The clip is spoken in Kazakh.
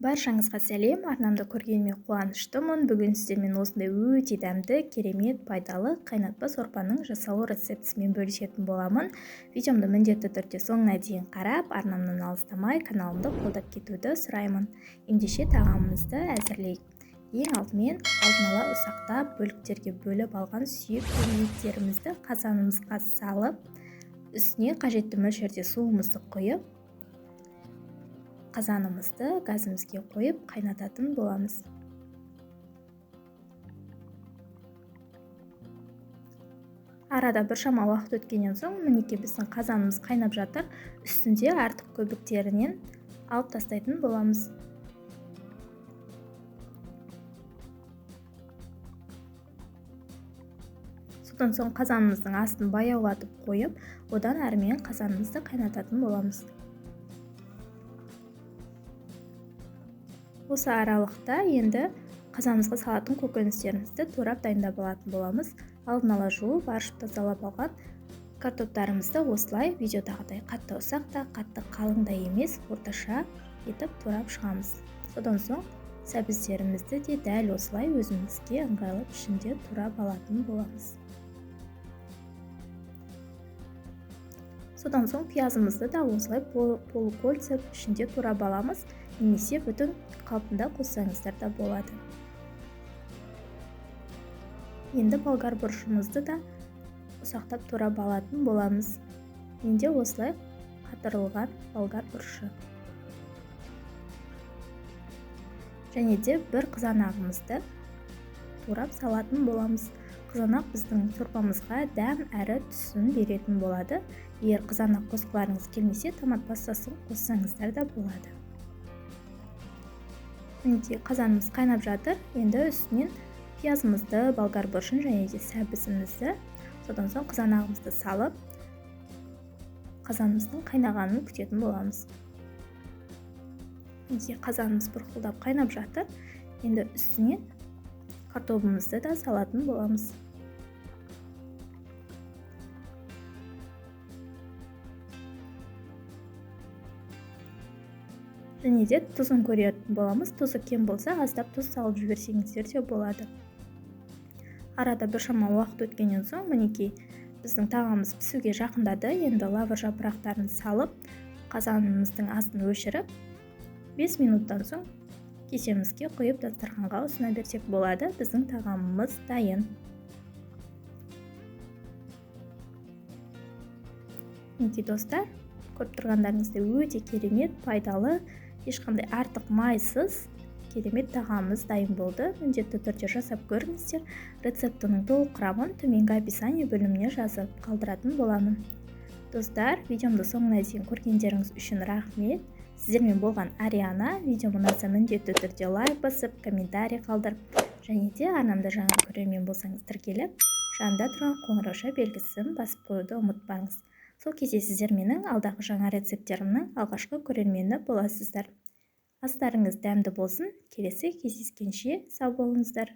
Баршаңызға сәлем, арнамды көргеніме қуаныштымын. Бүгін сіздермен осындай өте дәмді, керемет, пайдалы қайнатпа сорпаның жасалу рецептісімен бөлісетін боламын. Видеомды міндетті түрде соңына дейін қарап, арнамнан алыстамай каналымды қолдап кетуді сұраймын. Ендеше тағамымызды әзірлейік. Ең алдымен алдын ала ұсақтап бөліктерге бөліп алған сүйек еттерімізді қазанымызға салып, үстіне қажетті мөлшерде суымызды құйып, қазанымызды газымызге қойып қайнататын боламыз. Арада біршама уақыт өткеннен соң мінекей біздің қазанымыз қайнап жатыр. Үстінде артық көбіктерінен алып тастайтын боламыз. Содан соң қазанымыздың астын баяулатып қойып, одан әрмен қазанымызды қайнататын боламыз. Осы аралықта енді қазанымызға салатын көкөністерімізді турап дайындап алатын боламыз. Алдын ала жуып, аршып тазалап алған картоптарымызды осылай видеодағыдай қатты ұсақ та, қатты қалың да емес, орташа етіп турап шығамыз. Содан соң сәбіздерімізді де дәл осылай өзімізге ыңғайлы пішінде турап алатын боламыз. Содан соң пиязымызды да осылай полукольца ішінде турап аламыз, немесе бүтін қалпында қоссаңыздар да болады. Енді болгар бұрышымызды да ұсақтап турап алатын боламыз. Менде осылай қатырылған болгар бұрышы. Және де бір қызанағымызды турап салатын боламыз. Қызанақ біздің сорпамызға дәм әрі түсін беретін болады. Егер қызанақ қосқыларыңыз келмесе, томат пастасын қоссаңыздар да болады. Мінекей қазанымыз қайнап жатыр. Енді үстінен пиязымызды, болгар бұрышын және де сәбізімізді, содан соң қызанағымызды салып, қазанымыздың қайнағанын күтетін боламыз. Мінекей қазанымыз бұрқылдап қайнап жатыр. Енді үстінен картобымызды да салатын боламыз. Және де тұзын көретін боламыз. Тұзы кем болса, аздап тұз салып жіберсеңіздер де болады. Арада біршама уақыт өткеннен соң мінекей біздің тағамымыз пісуге жақындады. Енді лаваш жапырақтарын салып, қазанымыздың астын өшіріп, 5 минуттан соң кесемізге құйып дастарханға ұсына берсек болады. Біздің тағамымыз дайын. Мінекей достар, көріп тұрғандарыңыздай өте керемет, пайдалы, ешқандай артық майсыз керемет тағамымыз дайын болды. Міндетті түрде жасап көріңіздер. Рецептінің толық құрамын төменгі описание бөліміне жазып қалдыратын боламын. Достар, видеомды соңына дейін көргендеріңіз үшін рахмет. Сіздермен болған Ариана. Видеом ұнаса міндетті түрде лайк басып, комментарий қалдырып, және де арнамда жаңа көрермен болсаңыз тіркеліп, жанында тұрған қоңырауша белгісін басып қоюды ұмытпаңыз. Сол кезде сіздер менің алдағы жаңа рецепттерімнің алғашқы көрермені боласыздар. Астарыңыз дәмді болсын. Келесі кездескенше сау болыңыздар.